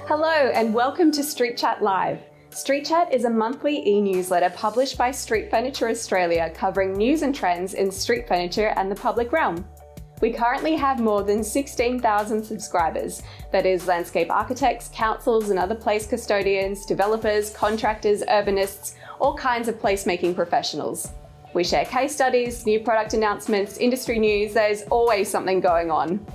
Hello and welcome to Street Chat Live. Street Chat is a monthly e-newsletter published by Street Furniture Australia covering news and trends in street furniture and the public realm. We currently have more than 16,000 subscribers, that is landscape architects, councils and other place custodians, developers, contractors, urbanists, all kinds of placemaking professionals. We share case studies, new product announcements, industry news, there's always something going on.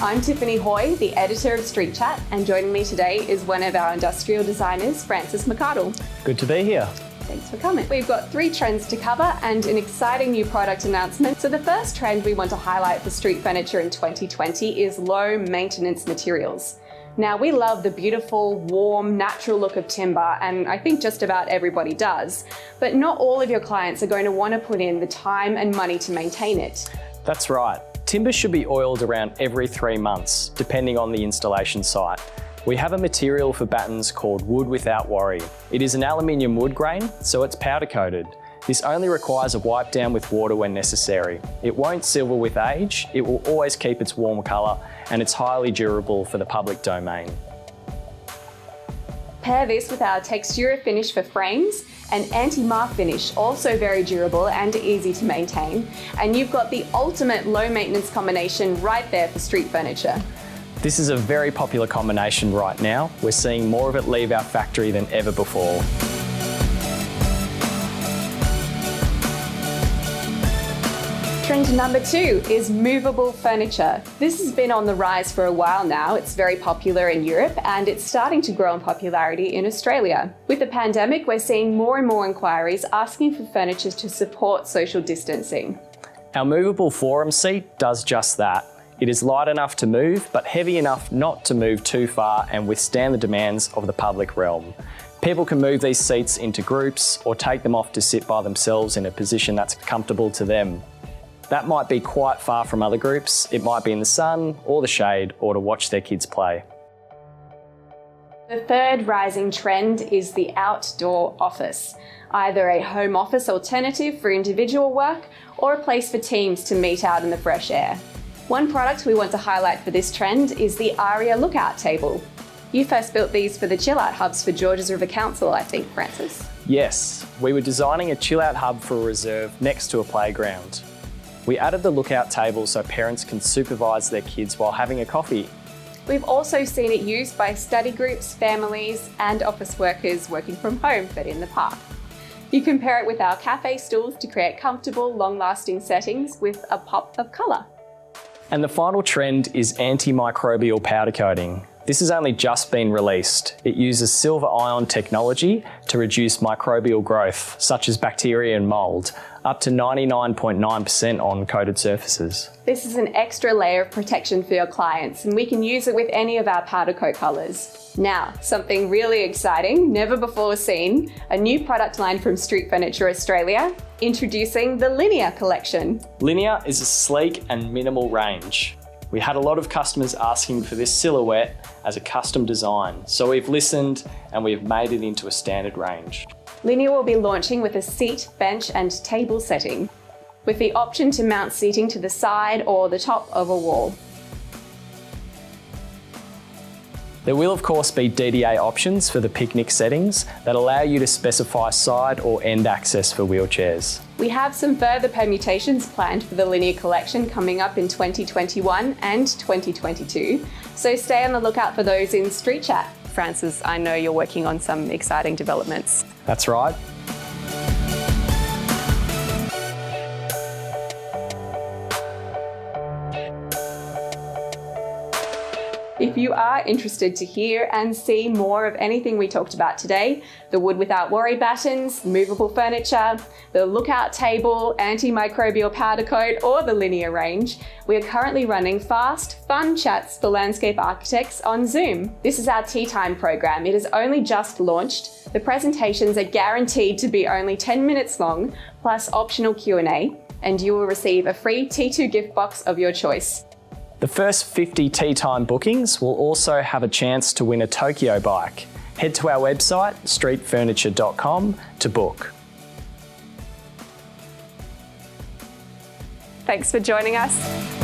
I'm Tiffany Hoy, the editor of Street Chat, and joining me today is one of our industrial designers, Francis McArdle. Good to be here. Thanks for coming. We've got 3 trends to cover and an exciting new product announcement. So the first trend we want to highlight for street furniture in 2020 is low maintenance materials. Now, we love the beautiful, warm, natural look of timber, and I think just about everybody does, but not all of your clients are going to want to put in the time and money to maintain it. That's right. Timber should be oiled around every 3 months, depending on the installation site. We have a material for battens called Wood Without Worry. It is an aluminium wood grain, so it's powder coated. This only requires a wipe down with water when necessary. It won't silver with age, it will always keep its warm colour, and it's highly durable for the public domain. Pair this with our Textura finish for frames and anti-mark finish, also very durable and easy to maintain. And you've got the ultimate low maintenance combination right there for street furniture. This is a very popular combination right now. We're seeing more of it leave our factory than ever before. Trend number 2 is movable furniture. This has been on the rise for a while now. It's very popular in Europe and it's starting to grow in popularity in Australia. With the pandemic, we're seeing more and more inquiries asking for furniture to support social distancing. Our movable forum seat does just that. It is light enough to move, but heavy enough not to move too far and withstand the demands of the public realm. People can move these seats into groups or take them off to sit by themselves in a position that's comfortable to them. That might be quite far from other groups. It might be in the sun or the shade or to watch their kids play. The third rising trend is the outdoor office, either a home office alternative for individual work or a place for teams to meet out in the fresh air. One product we want to highlight for this trend is the Aria Lookout Table. You first built these for the chill out hubs for Georges River Council, I think, Francis. Yes, we were designing a chill out hub for a reserve next to a playground. We added the lookout table so parents can supervise their kids while having a coffee. We've also seen it used by study groups, families and office workers working from home but in the park. You can pair it with our cafe stools to create comfortable, long-lasting settings with a pop of colour. And the final trend is antimicrobial powder coating. This has only just been released. It uses silver ion technology to reduce microbial growth, such as bacteria and mould, up to 99.9% on coated surfaces. This is an extra layer of protection for your clients, and we can use it with any of our powder coat colours. Now, something really exciting, never before seen, a new product line from Street Furniture Australia, introducing the Linear collection. Linear is a sleek and minimal range. We had a lot of customers asking for this silhouette as a custom design, so we've listened and we've made it into a standard range. Linear will be launching with a seat, bench and table setting, with the option to mount seating to the side or the top of a wall. There will of course be DDA options for the picnic settings that allow you to specify side or end access for wheelchairs. We have some further permutations planned for the Linear collection coming up in 2021 and 2022, so stay on the lookout for those in Street Chat. Francis, I know you're working on some exciting developments. That's right. If you are interested to hear and see more of anything we talked about today, the Wood Without Worry battens, movable furniture, the lookout table, antimicrobial powder coat, or the Linear range, we are currently running fast, fun chats for landscape architects on Zoom. This is our Tea Time program. It has only just launched. The presentations are guaranteed to be only 10 minutes long, plus optional Q&A, and you will receive a free T2 gift box of your choice. The first 50 Tea Time bookings will also have a chance to win a Tokyo bike. Head to our website, streetfurniture.com, to book. Thanks for joining us.